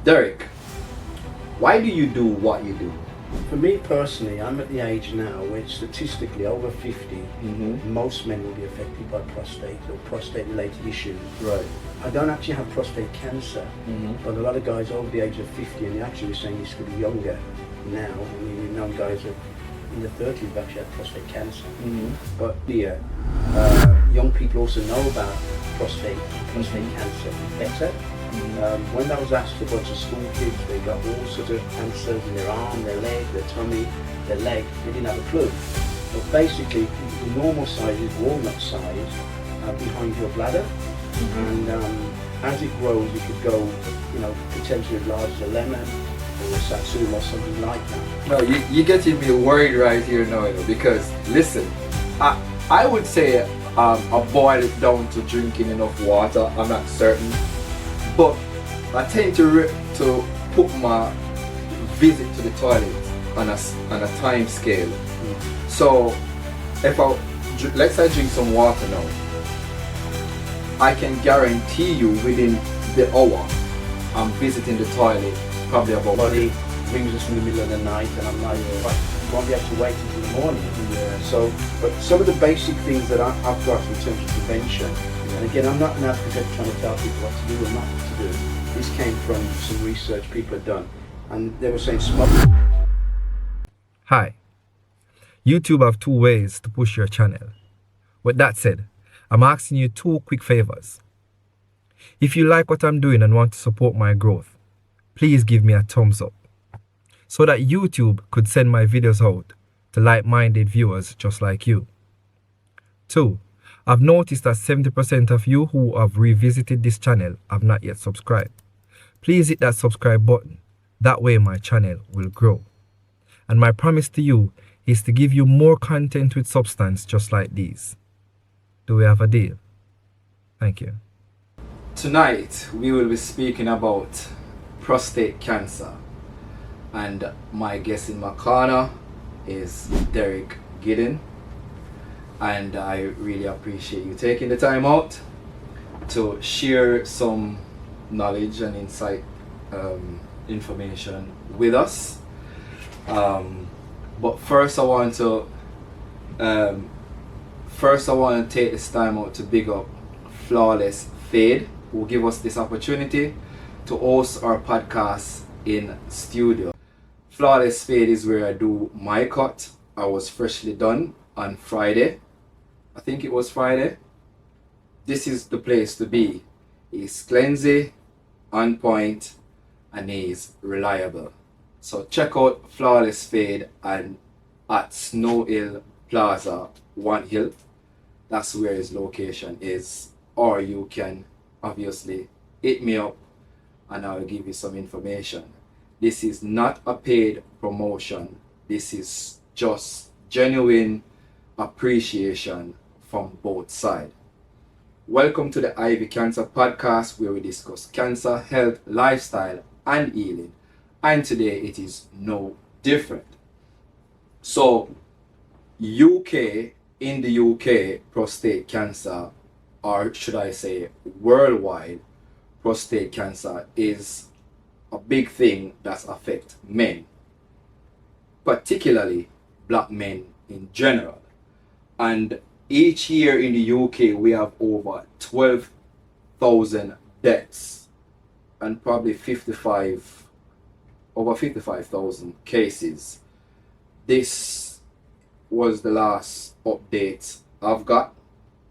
Derrick, why do you do what you do? For me personally, I'm at the age now where statistically over 50, most men will be affected by prostate or prostate related issues. Right. I don't actually have prostate cancer, but a lot of guys over the age of 50, and they actually were saying this could be younger now. I mean, we've known guys in the 30s who've actually had prostate cancer. But young people also know about prostate cancer better. When that was asked to a bunch of school kids, they got all sorts of cancers in their arm, their leg, their tummy, their leg. They didn't have a clue. But basically, the normal size is walnut size behind your bladder, and as it grows, it could go, potentially as large as a lemon or a satsuma or something like that. No, you're getting me worried right here now, because listen, I would say I boil it down to drinking enough water. I'm not certain. But I tend to put my visit to the toilet on a time scale. So if let's say I drink some water now, I can guarantee you within the hour I'm visiting the toilet probably about. Body brings us in the middle of the night, and I'm like, you won't be able to wait until the morning. So, but some of the basic things that I've got in terms of prevention. And again, I'm not an advocate trying to tell people what to do or not to do. This came from some research people had done, and they were saying smoke. Hi. YouTube have two ways to push your channel. With that said, I'm asking you two quick favors. If you like what I'm doing and want to support my growth, please give me a thumbs up so that YouTube could send my videos out to like-minded viewers just like you. 2. I've noticed that 70% of you who have revisited this channel have not yet subscribed. Please hit that subscribe button. That way my channel will grow. And my promise to you is to give you more content with substance just like these. Do we have a deal? Thank you. Tonight we will be speaking about prostate cancer. And my guest in my corner is Derrick Gidden. And I really appreciate you taking the time out to share some knowledge and insight information with us. But first I want to take this time out to big up Flawless Fade, who give us this opportunity to host our podcast in studio. Flawless Fade is where I do my cut. I was freshly done on Friday. I think it was Friday. This is the place to be. He's cleansy, on point, and he's reliable. So check out Flawless Fade and at Snow Hill Plaza, One Hill. That's where his location is. Or you can obviously hit me up and I'll give you some information. This is not a paid promotion. This is just genuine appreciation from both sides. Welcome to the Ivy Cancer Podcast, where we discuss cancer, health, lifestyle, and healing. And today it is no different. So, in the UK, prostate cancer, or should I say worldwide, prostate cancer is a big thing that affects men, particularly black men in general. And each year in the UK we have over 12,000 deaths and probably over 55,000 cases. This was the last update I've got.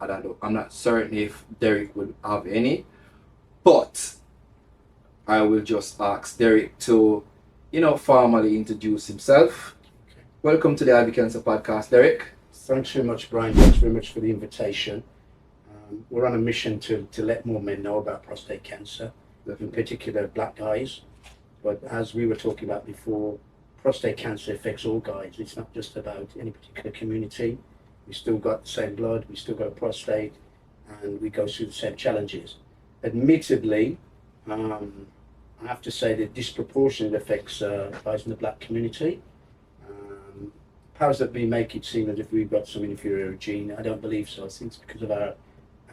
I'm not certain if Derrick would have any, but I will just ask Derrick to, formally introduce himself. Okay. Welcome to the Ivy Cancer Podcast, Derrick. Thanks very much, Bryan. Thanks very much for the invitation. We're on a mission to let more men know about prostate cancer, in particular black guys. But as we were talking about before, prostate cancer affects all guys. It's not just about any particular community. We still got the same blood, we still got a prostate, and we go through the same challenges. Admittedly, I have to say that disproportionately affects guys in the black community. Powers that be make it seem as if we've got some inferior gene. I don't believe so. I think it's because of our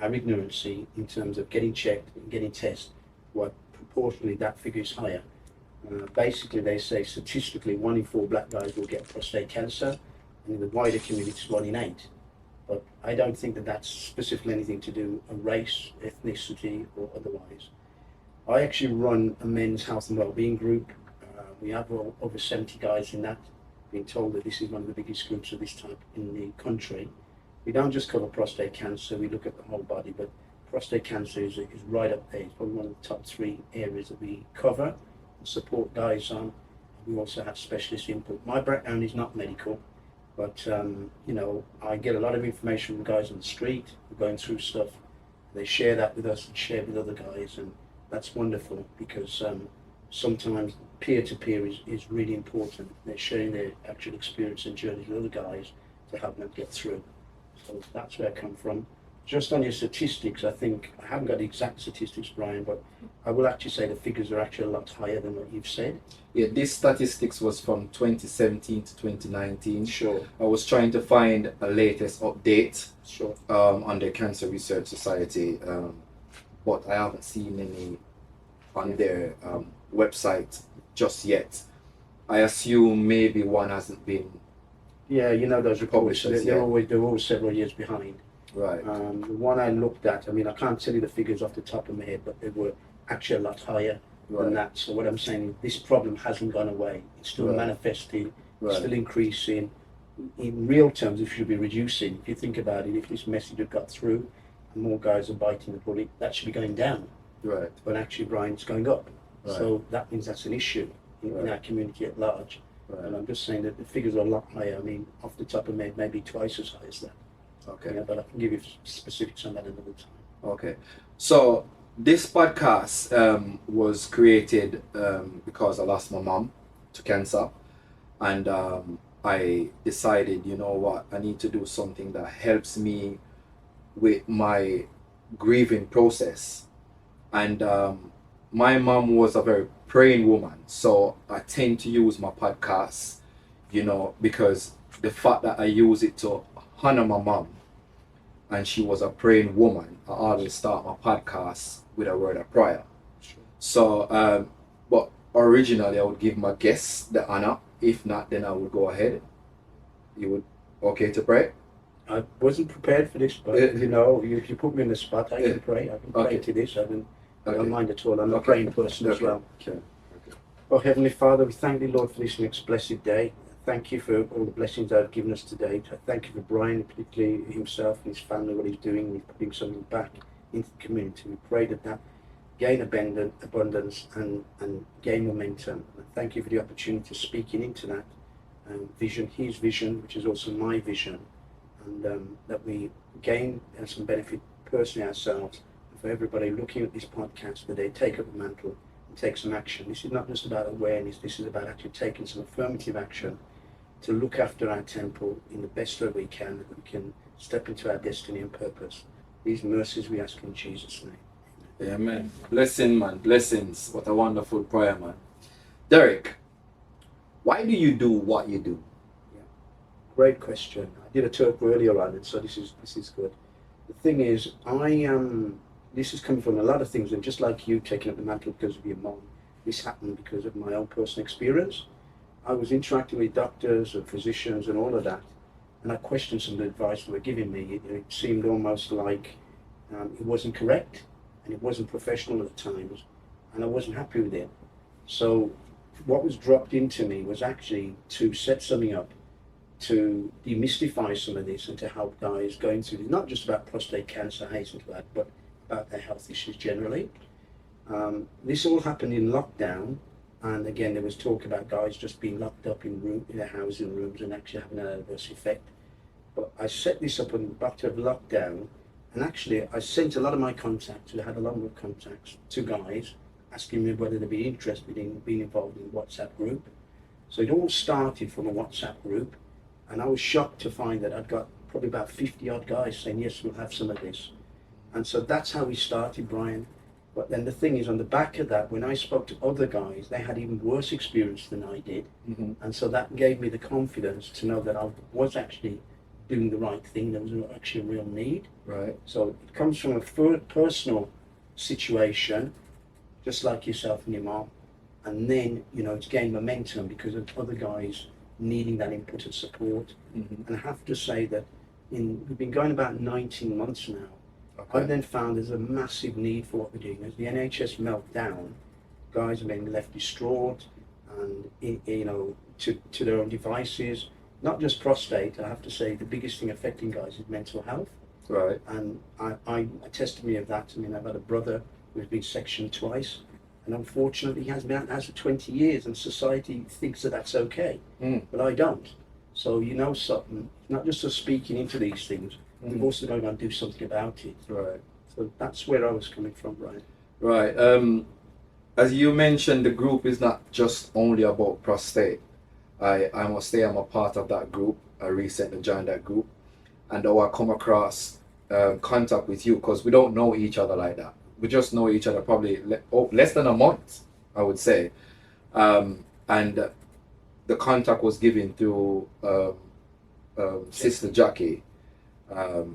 ignorancy in terms of getting checked and getting tested what proportionally that figure is higher. Basically, they say statistically 1 in 4 black guys will get prostate cancer, and in the wider community it's 1 in 8. But I don't think that that's specifically anything to do with race, ethnicity, or otherwise. I actually run a men's health and wellbeing group. We have over 70 guys in that. Being told that this is one of the biggest groups of this type in the country. We don't just cover prostate cancer, we look at the whole body, but prostate cancer is right up there. It's probably one of the top 3 areas that we cover and support guys on. We also have specialist input. My background is not medical, but you know, I get a lot of information from guys on the street who are going through stuff. They share that with us and share with other guys, and that's wonderful because sometimes peer-to-peer is really important. They're sharing their actual experience and journeys with other guys to help them get through. So that's where I come from. Just on your statistics, I think, I haven't got the exact statistics, Brian, but I will actually say the figures are actually a lot higher than what you've said. Yeah, this statistics was from 2017 to 2019. Sure. I was trying to find a latest update Sure. on the Cancer Research Society, but I haven't seen any on their website just yet. I assume maybe one hasn't been. Yeah, you know those reports, Publishers, they're yeah. always several years behind. Right. The one I looked at, I mean, I can't tell you the figures off the top of my head, but they were actually a lot higher than that. So what I'm saying is this problem hasn't gone away. It's still Right. manifesting, Right. still increasing. In real terms, it should be reducing. If you think about it, if this message had got through and more guys are biting the bullet, that should be going down. Right. But actually, Brian, it's going up. Right. So that means that's an issue in Right. our community at large. And I'm just saying that the figures are a lot higher. I mean, off the top of my head, maybe twice as high as that. Okay. Yeah, but I can give you specifics on that another time. Okay. So this podcast was created because I lost my mom to cancer, and I decided, you know what, I need to do something that helps me with my grieving process. And my mom was a very praying woman, so I tend to use my podcast, you know, because the fact that I use it to honor my mom, and she was a praying woman, I always start my podcast with a word of prayer. So, but originally I would give my guests the honor. If not, then I would go ahead. You would okay to pray? I wasn't prepared for this, but you know, if you put me in the spot, I can pray. I can pray Okay. to this. I Okay. don't mind at all. I'm a Okay. praying person as Okay. well. Okay. Oh, Heavenly Father, we thank thee, Lord, for this next blessed day. Thank you for all the blessings that have given us today. I thank you for Brian, particularly himself and his family, what he's doing. He's putting something back into the community. We pray that gain abundance and gain momentum. And thank you for the opportunity to speaking into that vision, his vision, which is also my vision, and that we gain some benefit personally ourselves, and for everybody looking at this podcast, that they take up the mantle and take some action. This is not just about awareness, this is about actually taking some affirmative action to look after our temple in the best way we can, that we can step into our destiny and purpose. These mercies we ask in Jesus' name. Amen. Blessing, man. Blessings. What a wonderful prayer, man. Derrick, why do you do what you do? Great question. I did a talk earlier on it, so this is good. The thing is, this is coming from a lot of things, and just like you taking up the mantle because of your mom, this happened because of my own personal experience. I was interacting with doctors and physicians and all of that, and I questioned some of the advice they were giving me. It seemed almost like it wasn't correct, and it wasn't professional at times, and I wasn't happy with it. So what was dropped into me was actually to set something up to demystify some of this and to help guys going through this, not just about prostate cancer, I hasten to add, but about their health issues generally. This all happened in lockdown, and again there was talk about guys just being locked up in their housing rooms and actually having an adverse effect. But I set this up on the back of lockdown, and actually I sent a lot of my contacts, I had a lot of contacts to guys asking me whether they'd be interested in being involved in a WhatsApp group. So it all started from a WhatsApp group, and I was shocked to find that I'd got probably about 50 odd guys saying, yes, we'll have some of this. And so that's how we started, Brian. But then the thing is, on the back of that, when I spoke to other guys, they had even worse experience than I did. Mm-hmm. And so that gave me the confidence to know that I was actually doing the right thing. There was actually a real need. Right. So it comes from a personal situation just like yourself and your mom. And then, you know, it's gained momentum because of other guys needing that input and support. Mm-hmm. And I have to say that we've been going about 19 months now. Okay. I've then found there's a massive need for what we're doing. As the NHS melt down, guys are being left distraught and, you know, to their own devices. Not just prostate, I have to say the biggest thing affecting guys is mental health. Right. And I a testimony of that. I mean, I've had a brother who's been sectioned twice, and unfortunately he has been out the house for 20 years, and society thinks that that's okay, but I don't. So you know something, not just us speaking into these things, we've also got to do something about it. Right. So that's where I was coming from, Bryan. Right. As you mentioned, the group is not just only about prostate. I must say I'm a part of that group. I recently joined that group, and I come across contact with you because we don't know each other like that. We just know each other probably less than a month, I would say. And the contact was given through Sister Jackie Bell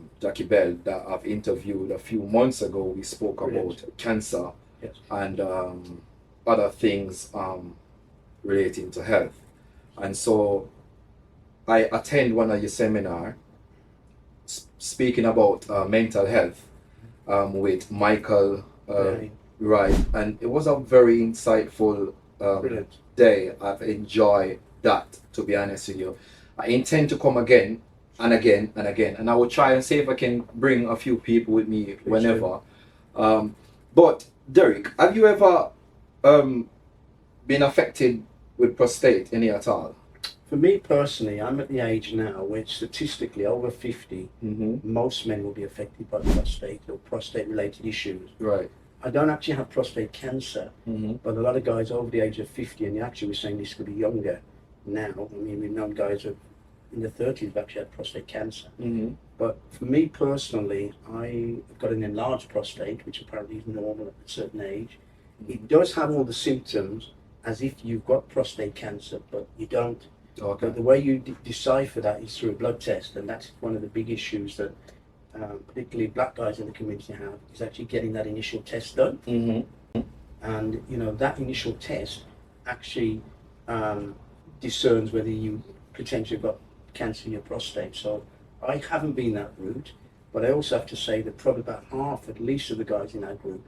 that I've interviewed a few months ago. We spoke about cancer and other things relating to health. And so I attend one of your seminar speaking about mental health with Michael, right, and it was a very insightful day. I've enjoyed that, to be honest with you. I intend to come again and again and again, and I will try and see if I can bring a few people with me whenever. But Derrick, have you ever been affected with prostate any at all? For me personally, I'm at the age now where statistically over 50, most men will be affected by prostate or prostate related issues. Right. I don't actually have prostate cancer, but a lot of guys over the age of 50, and actually we're saying this could be younger now. I mean, we've known guys in the 30s who've actually had prostate cancer. But for me personally, I've got an enlarged prostate, which apparently is normal at a certain age. It does have all the symptoms as if you've got prostate cancer, but you don't. Okay. But the way you decipher that is through a blood test, and that's one of the big issues that particularly black guys in the community have, is actually getting that initial test done. And you know, that initial test actually discerns whether you potentially got cancer in your prostate. So I haven't been that route, but I also have to say that probably about half at least of the guys in our group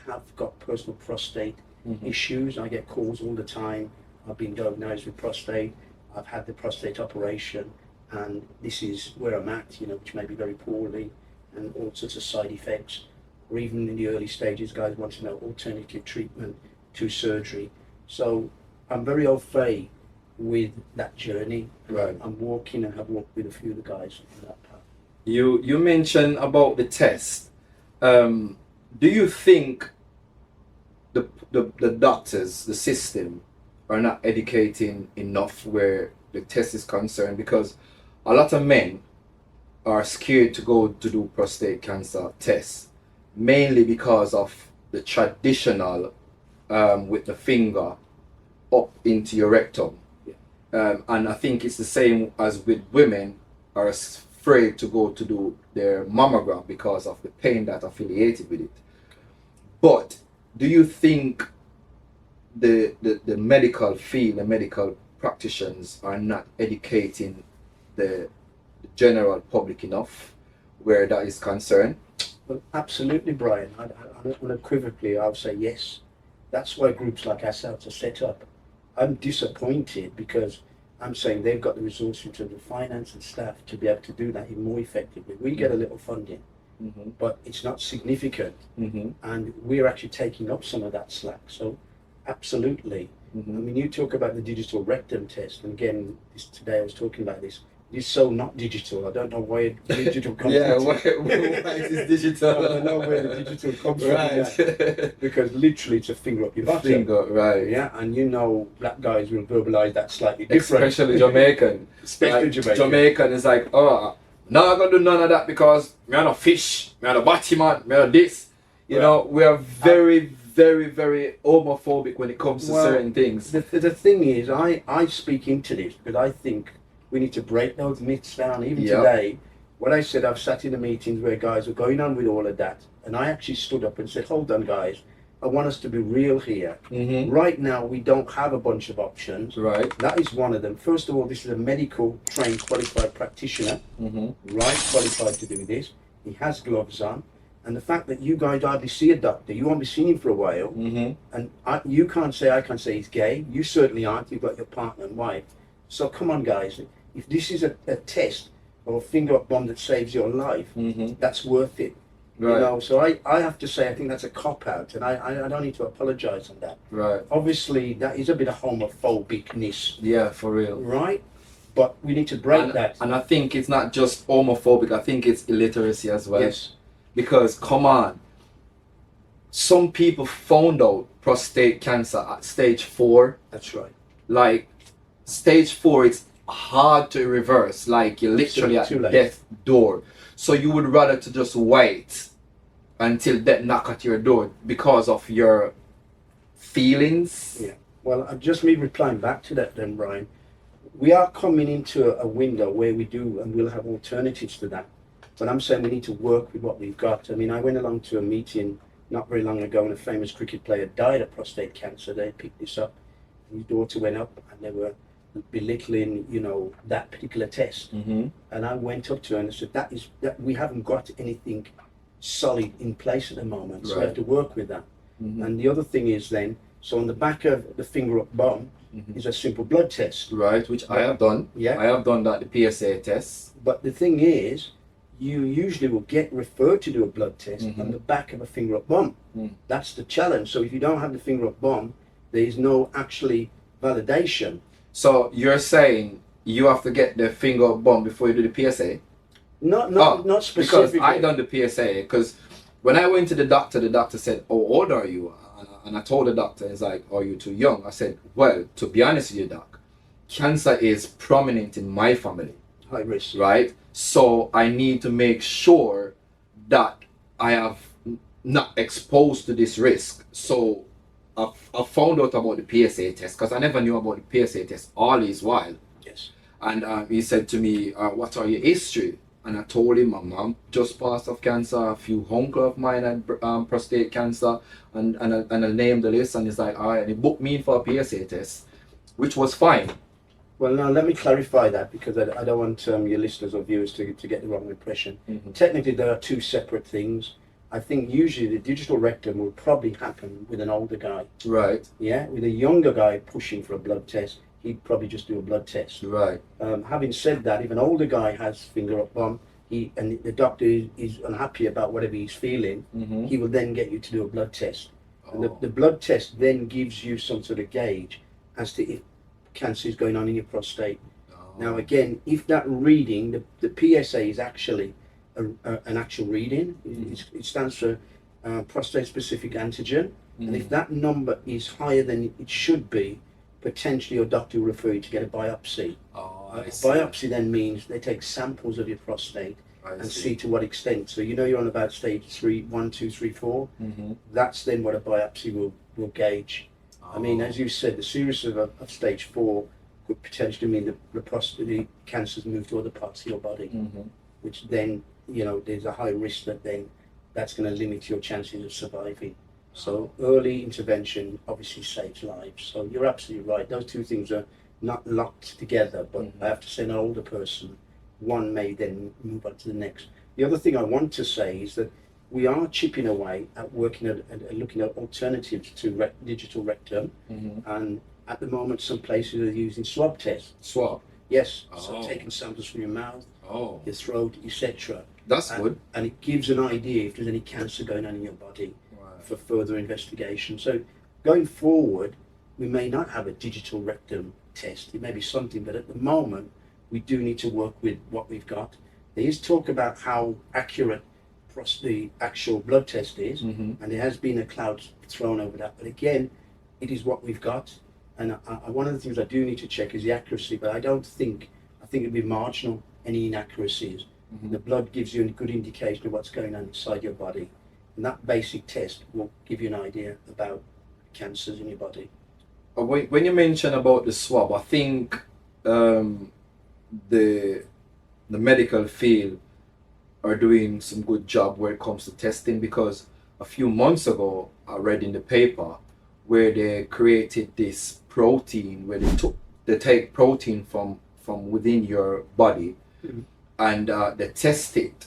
have got personal prostate issues. I get calls all the time. I've been diagnosed with prostate. I've had the prostate operation, and this is where I'm at, you know, which may be very poorly, and all sorts of side effects. Or even in the early stages, guys want to know alternative treatment to surgery. So I'm very au fait with that journey. Right. I'm walking and have walked with a few of the guys on that path. You mentioned about the test. Do you think the doctors, the system, are not educating enough where the test is concerned? Because a lot of men are scared to go to do prostate cancer tests, mainly because of the traditional with the finger up into your rectum. And I think it's the same as with women are afraid to go to do their mammogram because of the pain that affiliated with it. But do you think the medical field, the medical practitioners are not educating the general public enough where that is concerned? Well, absolutely, Bryan. Unequivocally, I'll say yes. That's why groups like ourselves are set up. I'm disappointed because I'm saying they've got the resources in terms of finance and staff to be able to do that even more effectively. We get a little funding, but it's not significant, and we're actually taking up some of that slack. So absolutely. I mean, you talk about the digital rectum test, and again, today I was talking about this. It's so not digital. I don't know why digital comes from. why is it digital? I don't know where the digital comes from. Right. Because literally it's a finger up your butt. Finger, right. Yeah, and you know, black guys will verbalise that slightly different. Especially Jamaican. Especially like, Jamaican is like, oh, no, I'm gonna do none of that because me no fish, me no batty man, me no this. You know, we are very, very homophobic when it comes to certain things. The thing is, I speak into this because I think we need to break those myths down. Even today, when I said I've sat in the meetings where guys are going on with all of that, and I actually stood up and said, hold on guys, I want us to be real here. Right now, we don't have a bunch of options. Right. That is one of them. First of all, this is a medical trained qualified practitioner, right, qualified to do this. He has gloves on. And the fact that you guys hardly see a doctor, you won't be seeing him for a while, and you can't say, I can't say he's gay. You certainly aren't. You've got your partner and wife. So come on, guys. If this is a test or a finger up bomb that saves your life, that's worth it. Right. You know, so I have to say, I think that's a cop-out, and I don't need to apologize on that. Right. Obviously, that is a bit of homophobicness. Yeah, for real. Right? But we need to break that. And I think it's not just homophobic, I think it's illiteracy as well. Yes. Because, come on, some people found out prostate cancer at stage 4. That's right. Like, stage 4, it's hard to reverse. Like, you're literally at death's door. So you would rather to just wait until death knock at your door because of your feelings. Yeah. Well, just me replying back to that then, Bryan. We are coming into a window where we do, and we'll have alternatives to that. But I'm saying we need to work with what we've got. I mean, I went along to a meeting not very long ago, and a famous cricket player died of prostate cancer. They picked this up. His daughter went up, and they were belittling, you know, that particular test. And I went up to her and I said, that we haven't got anything solid in place at the moment, so we have to work with that. And the other thing is then, so on the back of the finger up bum is a simple blood test. Right, which I have done. Yeah. I have done that, the PSA test. But the thing is, you usually will get referred to do a blood test on the back of a finger up bum. That's the challenge. So if you don't have the finger up bum, there is no actually validation. So you're saying you have to get the finger up bump before you do the PSA? Not specifically. Because I done the PSA, because when I went to the doctor said, "Oh, how old are you?" And I told the doctor, he's like, "Are you too young?" I said, "Well, to be honest with you, doc, cancer is prominent in my family. High risk. Right? So I need to make sure that I have not exposed to this risk." So I found out about the PSA test, because I never knew about the PSA test all this while. Yes. And he said to me, "What are your history?" And I told him my mom just passed of cancer, a few uncle of mine had prostate cancer, and I named the list, and he's like, all right, and he booked me in for a PSA test, which was fine. Well, now let me clarify that, because I don't want your listeners or viewers to get the wrong impression. Technically, there are two separate things. I think usually the digital rectum will probably happen with an older guy. Right. Yeah, with a younger guy pushing for a blood test, he'd probably just do a blood test. Right. Having said that, if an older guy has finger up bum, and the doctor is unhappy about whatever he's feeling, he will then get you to do a blood test. And the blood test then gives you some sort of gauge as to if cancer is going on in your prostate. Now again, if that reading, the PSA is actually an actual reading. It stands for prostate specific antigen, and if that number is higher than it should be, potentially your doctor will refer you to get a biopsy. A biopsy then means they take samples of your prostate and see to what extent. So you know you're on about stage 3, 1, 2, 3, 4. That's then what a biopsy will gauge. I mean, as you said, the seriousness of stage 4 could potentially mean the prostate cancer's moved to other parts of your body, which then, you know, there's a high risk that then that's going to limit your chances of surviving. So early intervention obviously saves lives. So you're absolutely right. Those two things are not locked together, but I have to say an older person, one may then move on to the next. The other thing I want to say is that we are chipping away at working at looking at alternatives to digital rectum, and at the moment some places are using swab tests. Swab? Yes, so taking samples from your mouth, your throat, etc. That's good. And it gives an idea if there's any cancer going on in your body for further investigation. So going forward, we may not have a digital rectum test. It may be something, but at the moment, we do need to work with what we've got. There is talk about how accurate the actual blood test is, and there has been a cloud thrown over that. But again, it is what we've got. And one of the things I do need to check is the accuracy, but I think it'd be marginal, any inaccuracies. The blood gives you a good indication of what's going on inside your body. And that basic test will give you an idea about cancers in your body. When you mention about the swab, I think the medical field are doing some good job where it comes to testing, because a few months ago, I read in the paper where they created this protein where they take protein from within your body, and they test it,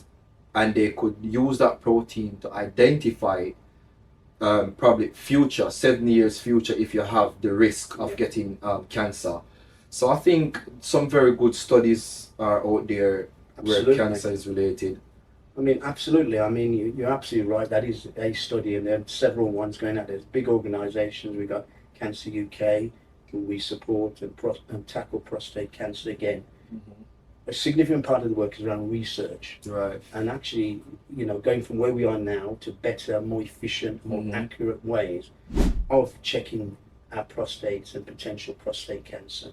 and they could use that protein to identify probably 7 years future if you have the risk of getting cancer. So I think some very good studies are out there Absolutely. where cancer is related. I mean, absolutely. I mean, you're absolutely right. That is a study, and there are several ones going out. There's big organisations. We've got Cancer UK, who we support and tackle prostate cancer again. A significant part of the work is around research. Right. And actually, going from where we are now to better, more efficient, more accurate ways of checking our prostates and potential prostate cancer.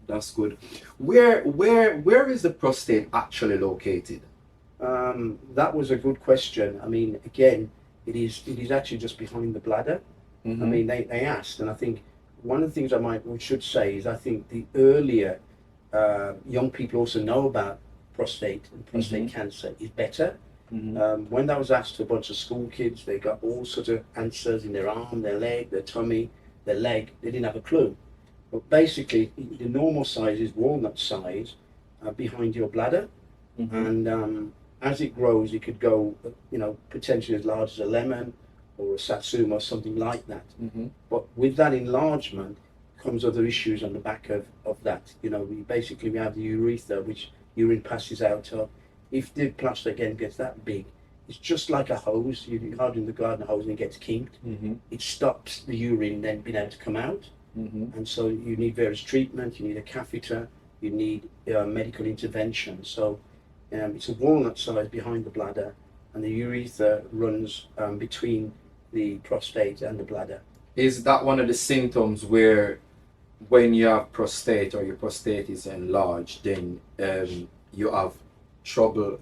That's good. Where is the prostate actually located? That was a good question. I mean, again, it is actually just behind the bladder. I mean, they asked, and I think one of the things we should say is I think the earlier young people also know about prostate and prostate cancer is better. When that was asked to a bunch of school kids, they got all sorts of answers in their arm, their leg, their tummy, their leg. They didn't have a clue. But basically, the normal size is walnut size behind your bladder, and as it grows, it could go, potentially as large as a lemon or a satsuma or something like that. But with that enlargement comes other issues on the back of that. We have the urethra, which urine passes out of. If the prostate again gets that big, it's just like a hose. You hold in the garden hose and it gets kinked. It stops the urine then being able to come out. And so you need various treatment, you need a catheter, you need medical intervention. So it's a walnut size behind the bladder, and the urethra runs between the prostate and the bladder. Is that one of the symptoms where when you have prostate or your prostate is enlarged, then you have trouble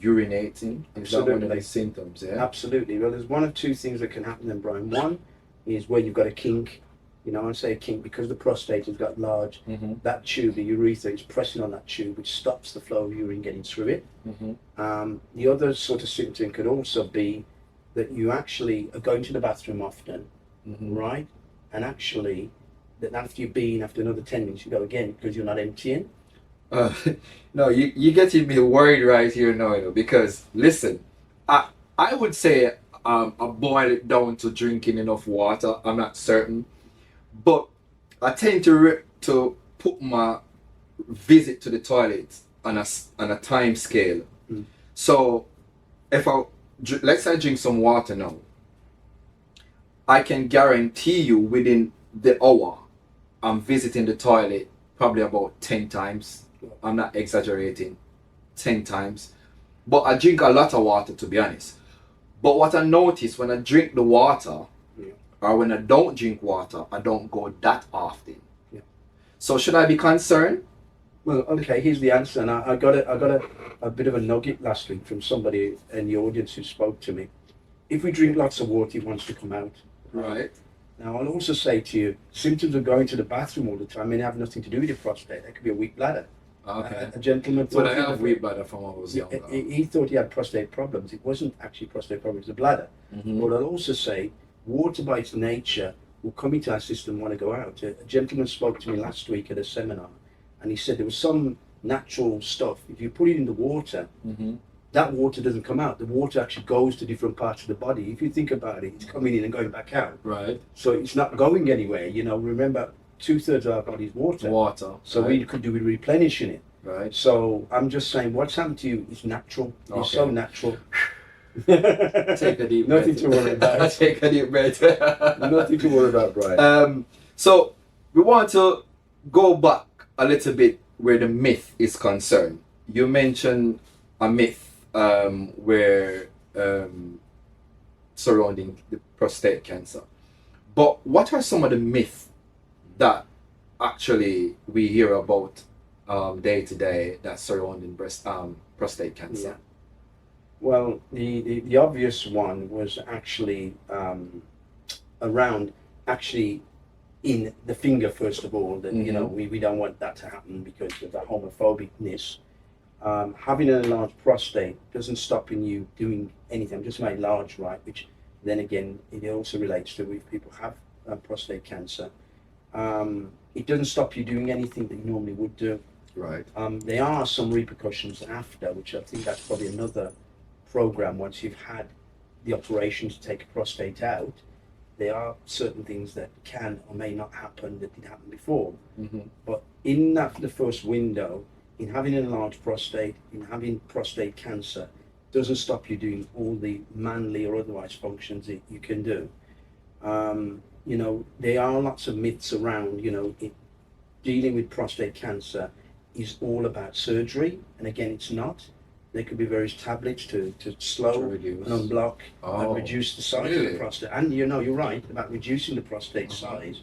urinating? Is that one of the symptoms? Yeah. Absolutely. Well, there's one of two things that can happen then, Brian. One is where you've got a kink. I say a kink because the prostate has got large. That tube, the urethra, is pressing on that tube, which stops the flow of urine getting through it. The other sort of symptom could also be that you actually are going to the bathroom often, right? And actually, that after you've been, after another 10 minutes, you go again because you're not emptying. No, you're getting me worried right here now, because listen, I would say I boil it down to drinking enough water. I'm not certain. But I tend to put my visit to the toilet on a time scale. So if let's say I drink some water now, I can guarantee you within the hour I'm visiting the toilet probably about 10 times. I'm not exaggerating, 10 times. But I drink a lot of water, to be honest. But what I notice when I drink the water, or when I don't drink water, I don't go that often. So should I be concerned? Well, okay, here's the answer. And I got a bit of a nugget last week from somebody in the audience who spoke to me. If we drink lots of water, it wants to come out. Right. Now, I'll also say to you, symptoms of going to the bathroom all the time may have nothing to do with your prostate. That could be a weak bladder. Okay. A gentleman thought... But I have weak bladder from when I was younger. He thought he had prostate problems. It wasn't actually prostate problems, it was the bladder. But I'll also say, water by its nature will come into our system and want to go out. A gentleman spoke to me last week at a seminar, and he said there was some natural stuff. If you put it in the water, that water doesn't come out. The water actually goes to different parts of the body. If you think about it, it's coming in and going back out. Right. So it's not going anywhere. Remember, 2/3 of our body is water. So we could do with replenishing it. Right. So I'm just saying, what's happened to you is natural. It's so natural. Take a deep breath. Nothing to worry about. Take a deep breath. Nothing to worry about, Brian. So we want to go back a little bit where the myth is concerned. You mentioned a myth where surrounding the prostate cancer. But what are some of the myths that actually we hear about day to day that's surrounding prostate cancer? Yeah. Well, the obvious one was actually around actually in the finger, first of all, that we don't want that to happen because of the homophobicness. Having an enlarged prostate doesn't stop you doing anything. I'm just saying enlarged, right? Which then again, it also relates to if people have prostate cancer. It doesn't stop you doing anything that you normally would do. Right. There are some repercussions after, which I think that's probably another program. Once you've had the operation to take a prostate out, there are certain things that can or may not happen that did happen before. But in that, the first window, in having an enlarged prostate, in having prostate cancer, doesn't stop you doing all the manly or otherwise functions that you can do. You know, there are lots of myths around, you know, dealing with prostate cancer is all about surgery, and again, it's not. There could be various tablets to slow and unblock and reduce the size of the prostate. And you know, you're right about reducing the prostate size.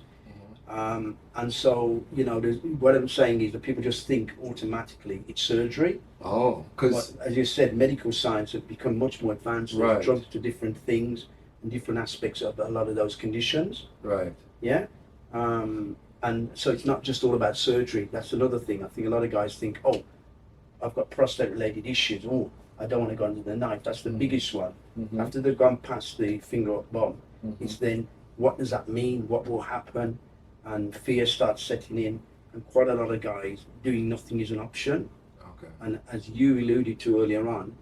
And so, you know, what I'm saying is that people just think automatically it's surgery. Because as you said, medical science has become much more advanced. There's drugs to different things and different aspects of a lot of those conditions. Right. Yeah. And so it's not just all about surgery. That's another thing. I think a lot of guys think, oh, I've got prostate-related issues. Oh, I don't want to go under the knife. That's the biggest one. After they've gone past the finger up bomb, it's then, what does that mean? What will happen? And fear starts setting in. And quite a lot of guys, doing nothing is an option. Okay. And as you alluded to earlier on,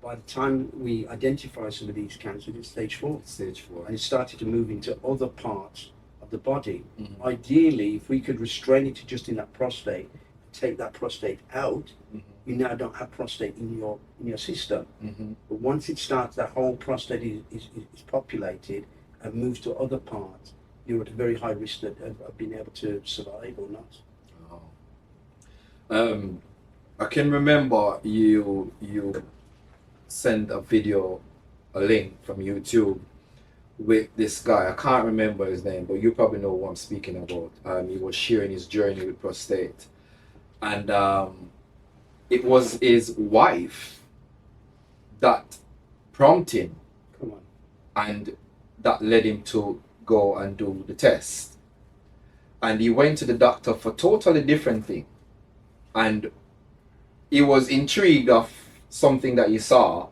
by the time we identify some of these cancers, it's stage 4. Stage 4. And it started to move into other parts of the body. Ideally, if we could restrain it to just in that prostate, take that prostate out, you now don't have prostate in your system. But once it starts, that whole prostate is populated and moves to other parts, you're at a very high risk of being able to survive or not. I can remember you sent a video, a link from YouTube with this guy. I can't remember his name, but you probably know what I'm speaking about. He was sharing his journey with prostate, and it was his wife that prompted him, and that led him to go and do the test. And he went to the doctor for totally different thing, and he was intrigued of something that he saw,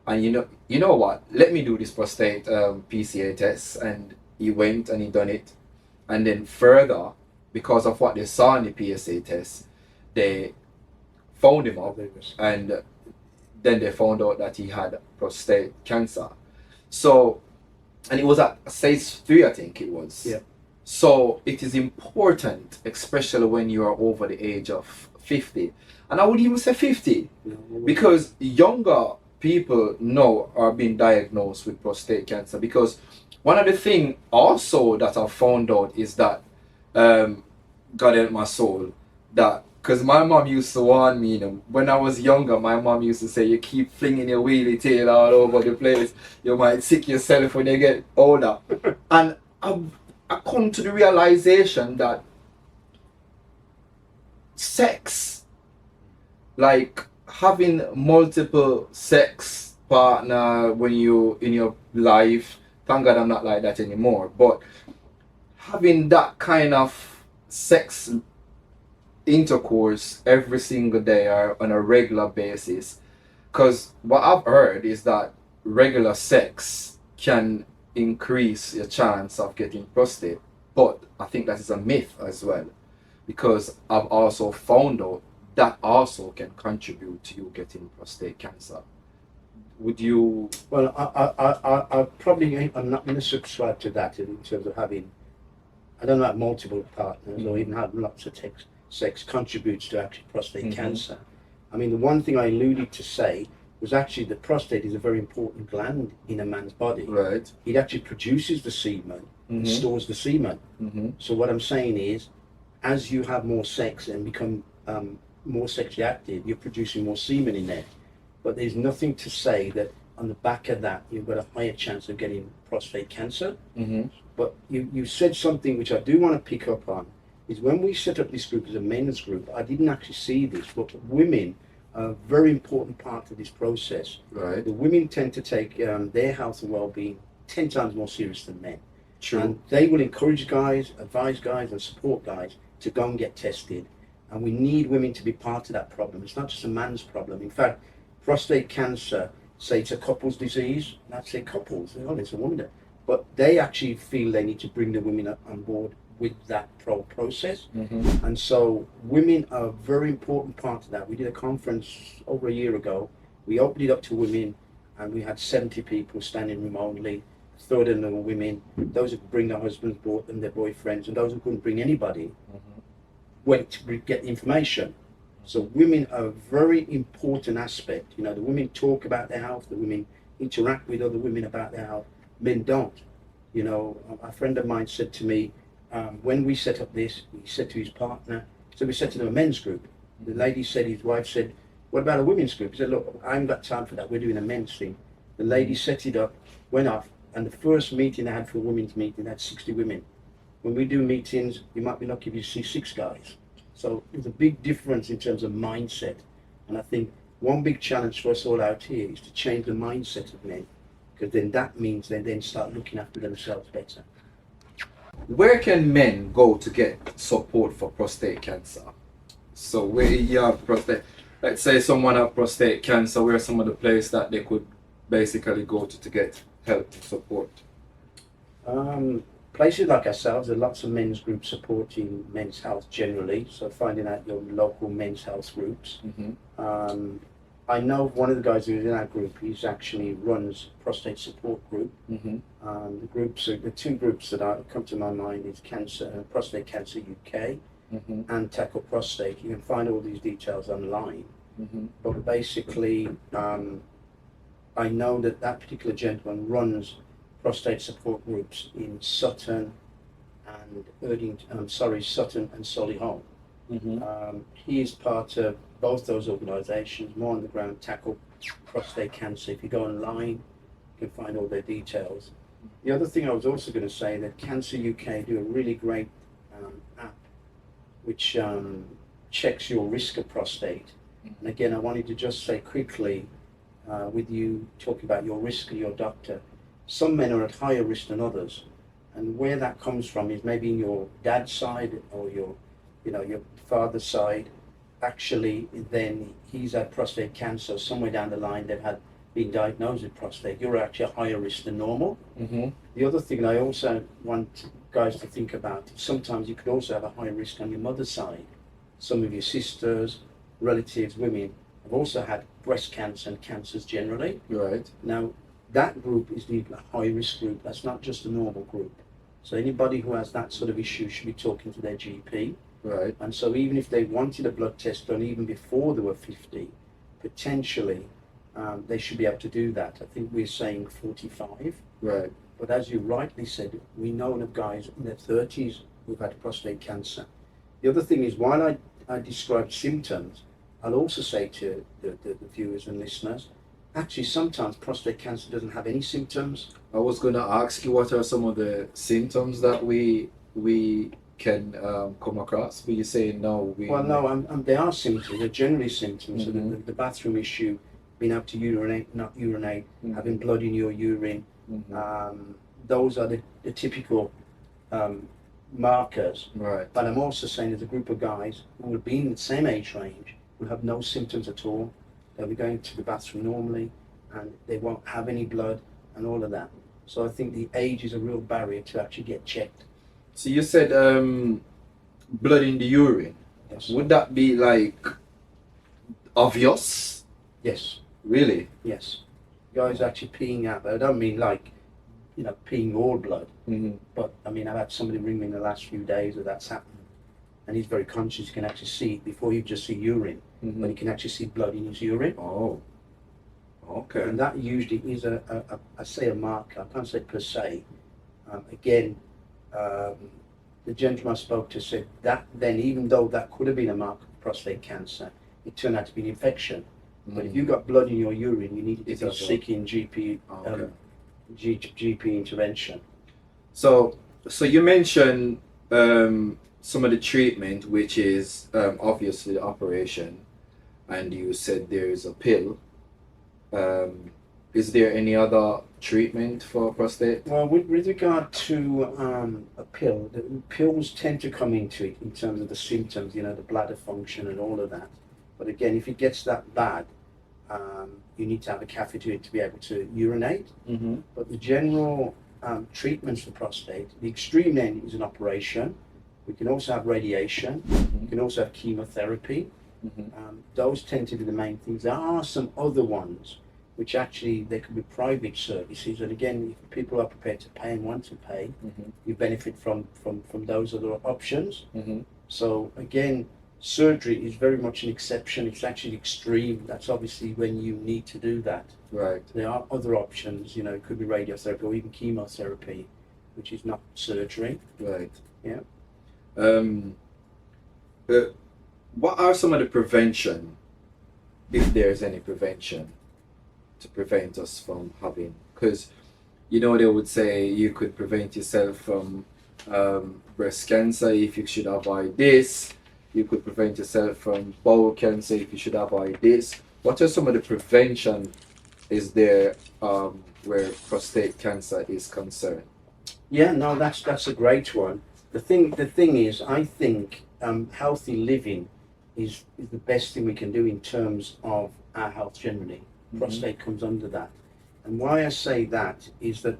and you know what, let me do this prostate PSA test. And he went and he done it, and then further, because of what they saw in the PSA test, they found him up, and then they found out that he had prostate cancer. So, and it was at stage 3, I think it was. Yeah. So it is important, especially when you are over the age of 50, and I would even say 50, because younger people now are being diagnosed with prostate cancer. Because one of the things also that I found out is that, God help my soul, that because my mom used to warn me, you know, when I was younger, my mom used to say, you keep flinging your wheelie tail all over the place, you might sick yourself when you get older. And I come to the realization that sex, like having multiple sex partner when you in your life, thank God I'm not like that anymore, but having that kind of sex intercourse every single day or on a regular basis, because what I've heard is that regular sex can increase your chance of getting prostate, but I think that is a myth as well, because I've also found out that also can contribute to you getting prostate cancer. Would you? Well, I probably, I'm not going to subscribe to that in terms of having, I don't know, about multiple partners or even having lots of sex contributes to actually prostate cancer. I mean, the one thing I alluded to say was actually the prostate is a very important gland in a man's body. Right. It actually produces the semen, and stores the semen. So what I'm saying is, as you have more sex and become more sexually active, you're producing more semen in there. But there's nothing to say that on the back of that you've got a higher chance of getting prostate cancer. But you said something which I do want to pick up on, is when we set up this group as a men's group, I didn't actually see this, but women are a very important part of this process. Right. The women tend to take their health and well-being 10 times more serious than men. True. And they will encourage guys, advise guys and support guys to go and get tested. And we need women to be part of that problem. It's not just a man's problem. In fact, prostate cancer, say it's a couple's disease, and I'd say couples, it's a woman. But they actually feel they need to bring the women on board with that process. And so women are a very important part of that. We did a conference over a year ago. We opened it up to women, and we had 70 people standing room only. A third of them were women. Those who could bring their husbands brought them, their boyfriends, and those who couldn't bring anybody went to get information. So women are a very important aspect. You know, the women talk about their health, the women interact with other women about their health. Men don't. You know, a friend of mine said to me, when we set up this, he said to his partner, so we set up a men's group. The lady said, his wife said, what about a women's group? He said, look, I haven't got time for that. We're doing a men's thing. The lady set it up, went off, and the first meeting I had for a women's meeting, I had 60 women. When we do meetings, you might be lucky if you see 6 guys. So there's a big difference in terms of mindset. And I think one big challenge for us all out here is to change the mindset of men, because then that means they then start looking after themselves better. Where can men go to get support for prostate cancer? So where you have prostate, let's say someone have prostate cancer, where are some of the places that they could basically go to get help, support? Places like ourselves, there are lots of men's groups supporting men's health generally, so finding out your local men's health groups. I know one of the guys who's in our group, he's actually runs prostate support group. The 2 groups that come to my mind is Prostate Cancer UK and Tackle Prostate. You can find all these details online. But basically, I know that particular gentleman runs prostate support groups in Sutton and Sutton and Solihull. He is part of both those organisations, more on the ground, Tackle Prostate Cancer. If you go online, you can find all their details. The other thing I was also going to say, that Cancer UK do a really great app which checks your risk of prostate. And again, I wanted to just say quickly, with you talking about your risk of your doctor, some men are at higher risk than others. And where that comes from is maybe in your dad's side or your father's side. Actually, then he's had prostate cancer. Somewhere down the line, they've been diagnosed with prostate. You're actually a higher risk than normal. The other thing I also want guys to think about is sometimes you could also have a higher risk on your mother's side. Some of your sisters, relatives, women have also had breast cancer and cancers generally. Right. Now, that group is the high risk group. That's not just a normal group. So anybody who has that sort of issue should be talking to their GP. Right. And so even if they wanted a blood test done even before they were 50, potentially they should be able to do that. I think we're saying 45. Right. But as you rightly said, we know of guys in their 30s who've had prostate cancer. The other thing is, while I described symptoms, I'll also say to the viewers and listeners, actually sometimes prostate cancer doesn't have any symptoms. I was going to ask you, what are some of the symptoms that we can come across? But you say no. Well, no, they are symptoms. They're generally symptoms. So the bathroom issue, being able to urinate, not urinate, having blood in your urine. Those are the typical markers. Right. But I'm also saying there's a group of guys who will be in the same age range, will have no symptoms at all. They'll be going to the bathroom normally, and they won't have any blood and all of that. So I think the age is a real barrier to actually get checked. So you said blood in the urine. Yes. Would that be like obvious? Yes. Really? Yes. Guys actually peeing out, but I don't mean like, peeing all blood. But I mean, I've had somebody ring me in the last few days that that's happened. And he's very conscious, he can actually see it before you just see urine, but he can actually see blood in his urine. Oh, okay. And that usually is I say a marker, I can't say per se. Again, the gentleman I spoke to said that then, even though that could have been a marker of prostate cancer, it turned out to be an infection. But if you've got blood in your urine, you need to be seeking GP intervention. So you mentioned some of the treatment, which is obviously the operation, and you said there is a pill. Is there any other treatment for prostate? Well, with regard to a pill, the pills tend to come into it in terms of the symptoms, you know, the bladder function and all of that. But again, if it gets that bad, you need to have a catheter to be able to urinate. Mm-hmm. But the general treatments for prostate, the extreme end is an operation. We can also have radiation. Mm-hmm. We can also have chemotherapy. Mm-hmm. Those tend to be the main things. There are some other ones which actually they could be private services, and again, if people are prepared to pay and want to pay, Mm-hmm. you benefit from those other options. Mm-hmm. So again, surgery is very much an exception. It's actually extreme. That's obviously when you need to do that. Right. There are other options, you know, it could be radiotherapy or even chemotherapy, which is not surgery. Right. Yeah. What are some of the prevention, if there's any prevention, to prevent us from having? Because, you know, they would say you could prevent yourself from breast cancer if you should avoid this. You could prevent yourself from bowel cancer if you should avoid this. What are some of the prevention is there where prostate cancer is concerned? Yeah, no, that's a great one. The thing is, I think healthy living is the best thing we can do in terms of our health generally. Mm-hmm. Prostate comes under that. And why I say that is that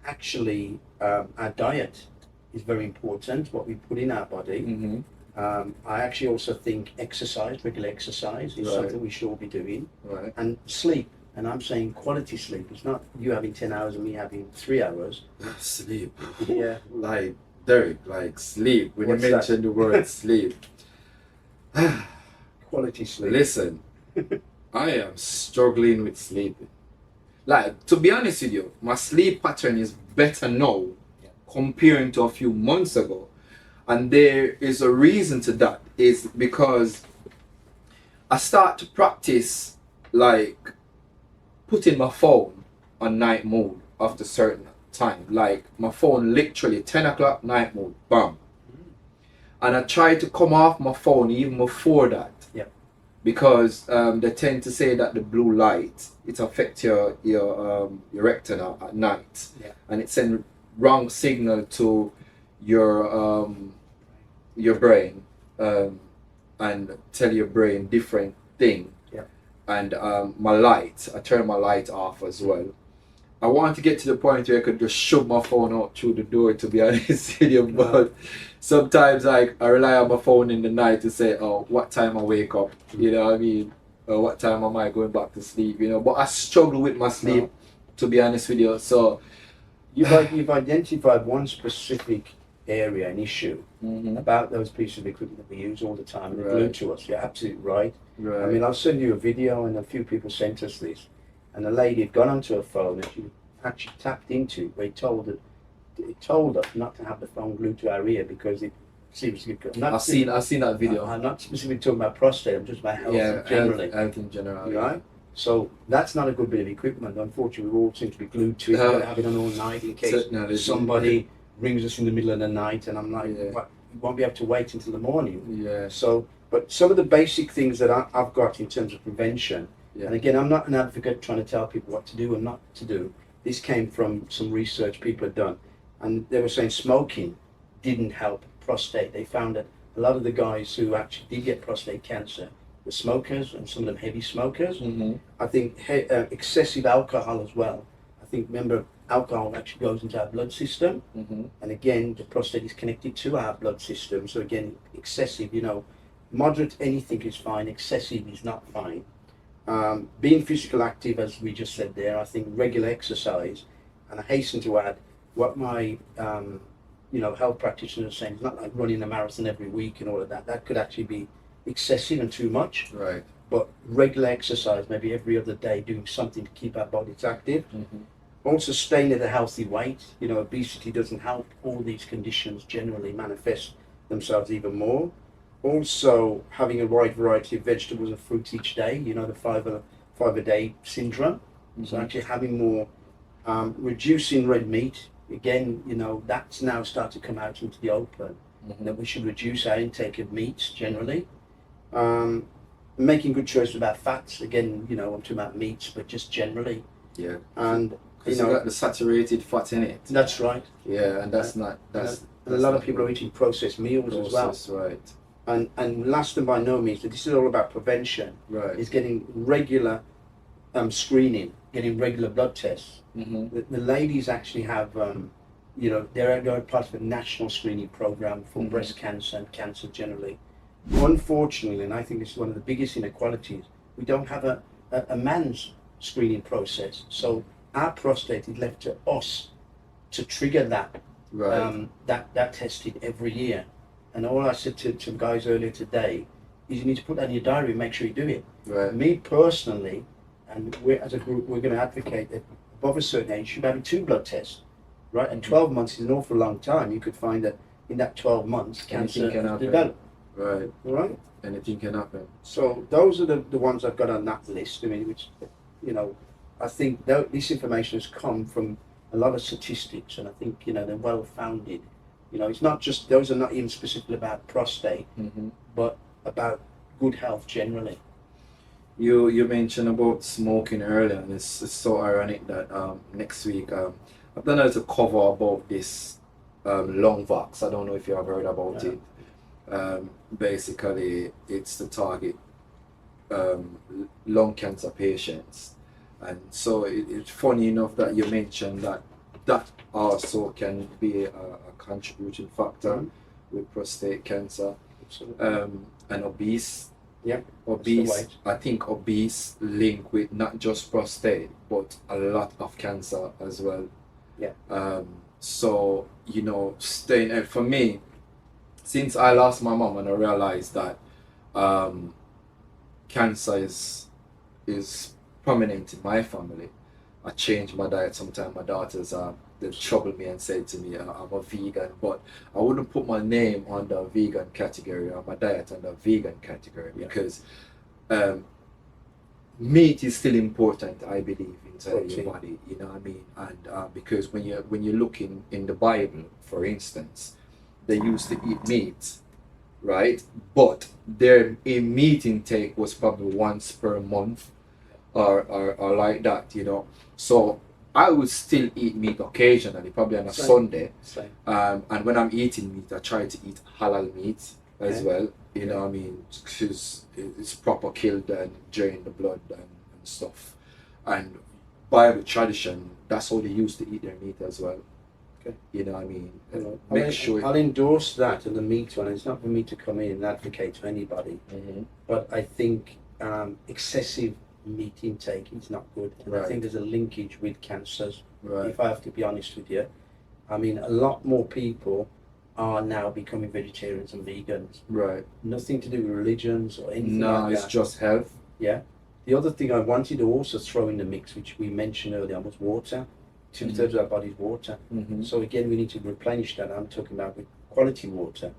actually our diet is very important, what we put in our body. Mm-hmm. I actually also think regular exercise is Right. something we should all be doing. Right. And sleep, and I'm saying quality sleep. It's not you having 10 hours and me having 3 hours. Sleep. Yeah. Like, Derrick, like sleep. When What's you that? mention the word sleep. Quality sleep. Listen, I am struggling with sleeping. Like, to be honest with you, my sleep pattern is better now comparing to a few months ago. And there is a reason to that, is because I start to practice like putting my phone on night mode after certain time. Like my phone literally 10 o'clock night mode, bam. And I try to come off my phone even before that. Yeah. Because they tend to say that the blue light, it affects your retina at night. Yeah. And it sends wrong signal to your brain and tell your brain different thing. Yeah. And I turn my light off as well. I want to get to the point where I could just shove my phone out through the door, to be honest with you, but sometimes I rely on my phone in the night to say, oh, what time I wake up, you know what I mean, or what time am I going back to sleep, you know, but I struggle with my sleep, to be honest with you. So You've identified one specific area, an issue about those pieces of equipment that we use all the time and they're glued to us. You're absolutely right. Right. I mean, I'll send you a video, and a few people sent us this, and a lady had gone onto her phone and she actually tapped into it, where it told us not to have the phone glued to our ear because it seriously could. I've seen that video. I'm not specifically talking about prostate, I'm just about health generally. Health in general. Right? So that's not a good bit of equipment. Unfortunately, we all seem to be glued to it. We've got to have it on all night in case somebody rings us in the middle of the night, and I'm like, what? You won't be able to wait until the morning. Yeah. So, but some of the basic things that I've got in terms of prevention, and again, I'm not an advocate trying to tell people what to do and not to do. This came from some research people had done, and they were saying smoking didn't help prostate. They found that a lot of the guys who actually did get prostate cancer were smokers, and some of them heavy smokers. Mm-hmm. I think excessive alcohol as well. I think, remember, alcohol actually goes into our blood system, and again, the prostate is connected to our blood system. So again, excessive, you know, moderate anything is fine, excessive is not fine. Being physical active, as we just said there, I think regular exercise, and I hasten to add what my health practitioner is saying, it's not like running a marathon every week and all of that. That could actually be excessive and too much. Right. But regular exercise, maybe every other day, doing something to keep our bodies active. Also staying at a healthy weight. You know, obesity doesn't help. All these conditions generally manifest themselves even more. Also having a wide variety of vegetables and fruits each day, you know, the five a day syndrome. So actually having more, reducing red meat. Again, you know, that's now started to come out into the open, that we should reduce our intake of meats generally. Making good choices about fats. Again, you know, I'm talking about meats, but just generally. Yeah. And Because you got the saturated fat in it. That's right. Yeah, and that's not. And a lot of people are eating processed meals as well. Right. And last and by no means, but this is all about prevention. Right. Is getting regular screening, getting regular blood tests. Mm-hmm. The ladies actually have, they're part of a national screening program for breast cancer and cancer generally. Unfortunately, and I think this is one of the biggest inequalities, we don't have a man's screening process. So our prostate is left to us to trigger that. Right. That tested every year. And all I said to guys earlier today is you need to put that in your diary and make sure you do it. Right. Me personally, and as a group, we're going to advocate that above a certain age, you should have 2 blood tests, right? And 12 months is an awful long time. You could find that in that 12 months, cancer has developed. Right. All right? Anything can happen. So those are the ones I've got on that list. I mean, which, I think this information has come from a lot of statistics, and I think, they're well founded. It's not just, those are not even specifically about prostate, but about good health generally. You mentioned about smoking earlier, and it's so ironic that next week I've done a cover about this lung vax. I don't know if you have heard about it. Basically, it's to target lung cancer patients, and so it's funny enough that you mentioned that also can be a contributing factor with prostate cancer. And obese. Yeah. Obese. I think obese link with not just prostate but a lot of cancer as well. Yeah. So staying for me, since I lost my mom and I realized that cancer is prominent in my family, I changed my diet. Sometimes my daughters they trouble me and say to me, I'm a vegan, but I wouldn't put my name on the vegan category or my diet on the vegan category because meat is still important, I believe, inside your body. You know what I mean? And because when you're looking in the Bible, for instance, they used to eat meat, right? But their meat intake was probably once per month. Or like that, So I would still eat meat occasionally, probably on a Sunday. And when I'm eating meat, I try to eat halal meat as well. You know what I mean? Because it's proper killed and drain the blood and stuff. And Bible tradition, that's how they used to eat their meat as well. Okay. You know what I mean? Make sure. I'll endorse that and the meat one. It's not for me to come in and advocate to anybody, but I think excessive meat intake is not good, and I think there's a linkage with cancers. If I have to be honest with you, I mean, a lot more people are now becoming vegetarians and vegans. Right. Nothing to do with religions or anything like that. No, it's just health. Yeah. The other thing I wanted to also throw in the mix, which we mentioned earlier, was water. 2/3 of our body's water. So again, we need to replenish that. I'm talking about with quality water.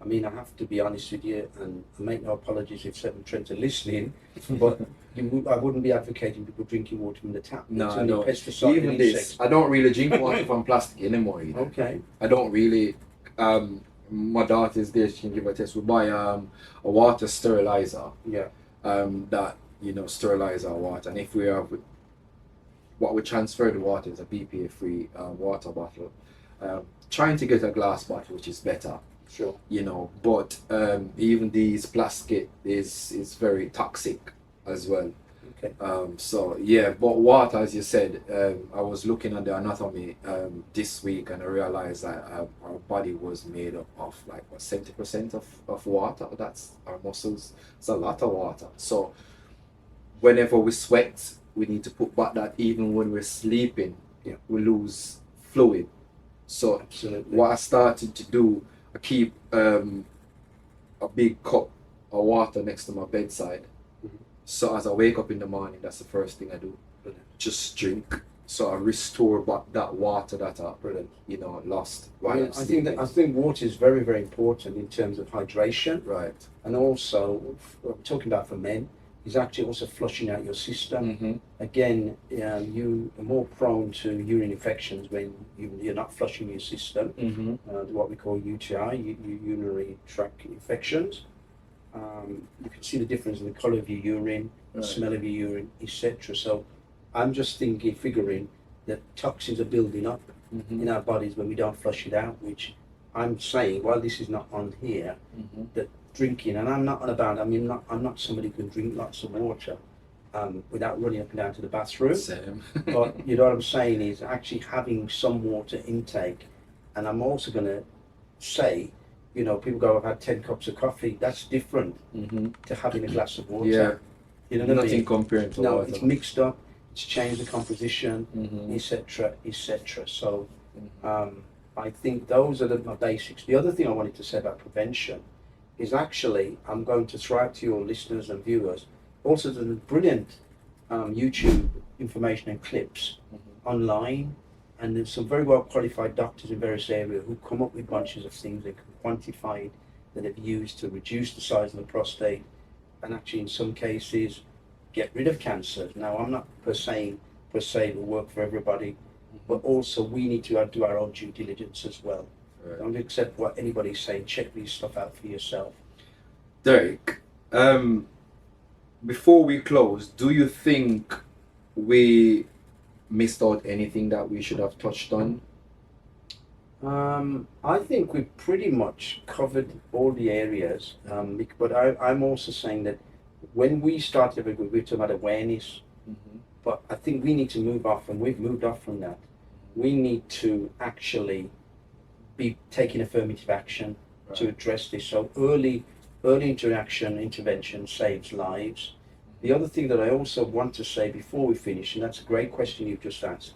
I mean, I have to be honest with you, and I make no apologies if certain trends are listening, but I wouldn't be advocating people drinking water from the tap. No, I don't. Even this, I don't really drink water from plastic anymore either. Okay. I don't really. My daughter's there, she can give a test. We buy a water sterilizer. Yeah. That sterilize our water, and if we have what we transfer the water is a BPA-free water bottle. Trying to get a glass bottle, which is better. Sure. But even these plastic is very toxic as well. Okay. So yeah, but water, as you said, I was looking at the anatomy this week, and I realized that our body was made up of like 70% of water. That's our muscles. It's a lot of water. So whenever we sweat, we need to put back that. Even when we're sleeping, we lose fluid. So what I started to do, I keep a big cup of water next to my bedside. So as I wake up in the morning, that's the first thing I do. Just drink. So I restore back that water that I lost while I'm sleeping. I think water is very, very important in terms of hydration. Right. And also, what I'm talking about for men, is actually also flushing out your system. Again, you are more prone to urine infections when you're not flushing your system, what we call UTI, urinary tract infections. You can see the difference in the colour of your urine, the smell of your urine, etc. So I'm just figuring, that toxins are building up in our bodies when we don't flush it out, which I'm saying, while this is not on here, that drinking, and I'm not on about, I'm not somebody who can drink lots of water without running up and down to the bathroom. Same. But you know what I'm saying is actually having some water intake. And I'm also going to say, you know, people go, I've had 10 cups of coffee. That's different to having a glass of water. Yeah. You know what I mean? Nothing compared to No, water. it's mixed up. It's changed the composition, etc., etc. So I think those are my basics. The other thing I wanted to say about prevention is actually, I'm going to throw out to your listeners and viewers, also there's brilliant YouTube information and clips online, and there's some very well qualified doctors in various areas who come up with bunches of things that can quantify that have used to reduce the size of the prostate, and actually in some cases get rid of cancer. Now I'm not per se will work for everybody, but also we need to do our own due diligence as well. Right. Don't accept what anybody's saying. Check these stuff out for yourself. Derrick, before we close, do you think we missed out anything that we should have touched on? I think we've pretty much covered all the areas, but I'm also saying that when we started, we were talking about awareness, but I think we need to move off, and we've moved off from that. We need to actually be taking affirmative action to address this. So early intervention saves lives. The other thing that I also want to say before we finish, and that's a great question you've just asked,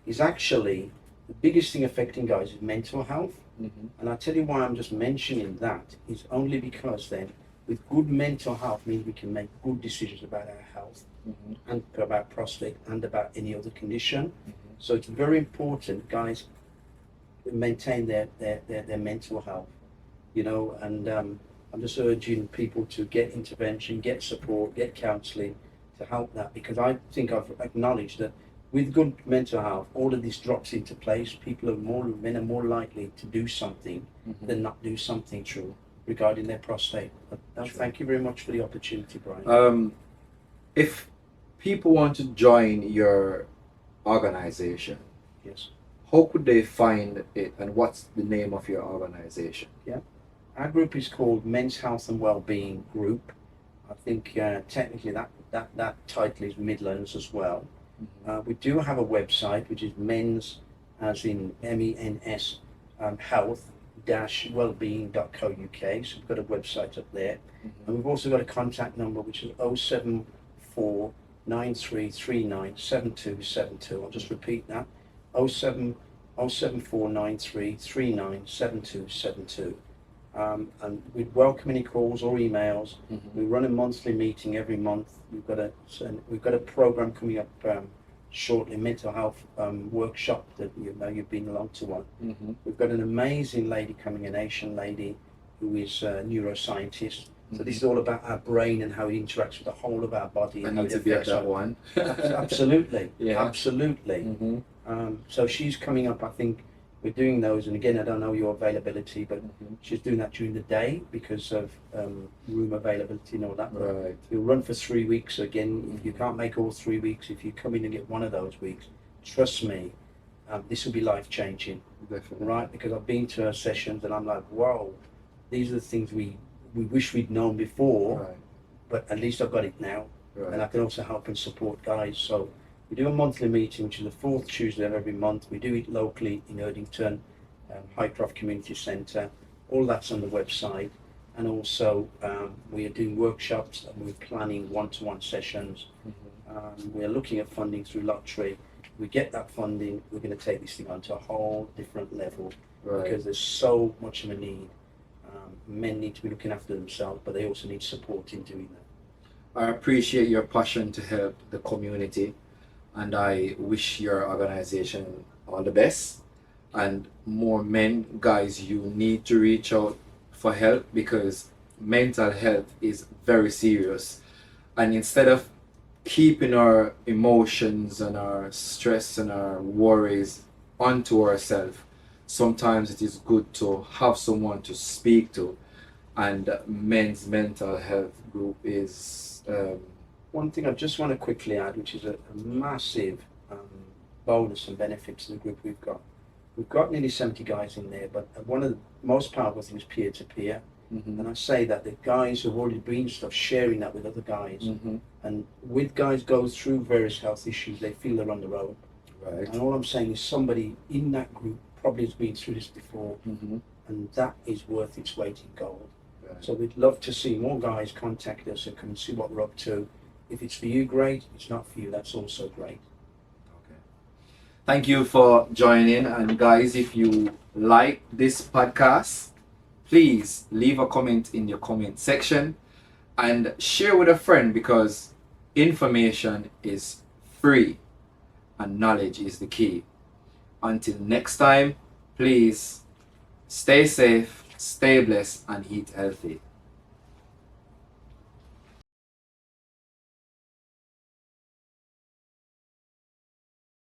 is actually the biggest thing affecting guys is mental health. And I'll tell you why I'm just mentioning that is only because then with good mental health means we can make good decisions about our health and about prostate and about any other condition. So it's very important guys maintain their mental health, you know, and I'm just urging people to get intervention, get support, get counselling to help that, because I think I've acknowledged that with good mental health, all of this drops into place. Men are more likely to do something than not do something true regarding their prostate. But, thank you very much for the opportunity, Bryan. If people want to join your organization, Yes. how could they find it, and what's the name of your organization? Yeah. Our group is called Men's Health and Wellbeing Group. I think technically that title is Midlands as well. We do have a website which is men's, as in MENS, health-wellbeing.co.uk. So we've got a website up there. And we've also got a contact number which is 07493397272. I'll just repeat that. 07493397272. And we'd welcome any calls or emails. We run a monthly meeting every month. We've got a program coming up shortly, mental health workshop that you've been along to one. We've got an amazing lady coming, an Asian lady who is a neuroscientist. So this is all about our brain and how it interacts with the whole of our body. I need to be at that one. Absolutely, yeah. Absolutely. So she's coming up, I think. We're doing those, and again, I don't know your availability, but she's doing that during the day because of room availability and all that. Right. We'll run for 3 weeks. So again, if you can't make all 3 weeks, if you come in and get one of those weeks, trust me, this will be life-changing. Definitely. Right? Because I've been to her sessions and I'm like, whoa, these are the things we wish we'd known before, but at least I've got it now. And I can also help and support guys. So we do a monthly meeting, which is the fourth Tuesday of every month. We do it locally in Erdington, Highcroft Community Centre. All that's on the website. And also we are doing workshops and we're planning one-to-one sessions. We're looking at funding through lottery. If we get that funding, we're going to take this thing on to a whole different level because there's so much of a need. Men need to be looking after themselves, but they also need support in doing that. I appreciate your passion to help the community, and I wish your organization all the best. And more men, guys, you need to reach out for help because mental health is very serious. And instead of keeping our emotions and our stress and our worries onto ourselves, sometimes it is good to have someone to speak to. And men's mental health group is one thing I just want to quickly add, which is a massive bonus and benefits of the group we've got. We've got nearly 70 guys in there, but one of the most powerful things is peer-to-peer. And I say that the guys who've already been stuff, sharing that with other guys. And with guys go through various health issues, they feel they're on their own. Right. And all I'm saying is somebody in that group probably has been through this before, and that is worth its weight in gold. Right. So we'd love to see more guys contact us and come and see what we're up to. If it's for you, great. If it's not for you, that's also great. Okay. Thank you for joining. And guys, if you like this podcast, please leave a comment in your comment section and share with a friend, because information is free and knowledge is the key. Until next time, please stay safe, stay blessed, and eat healthy.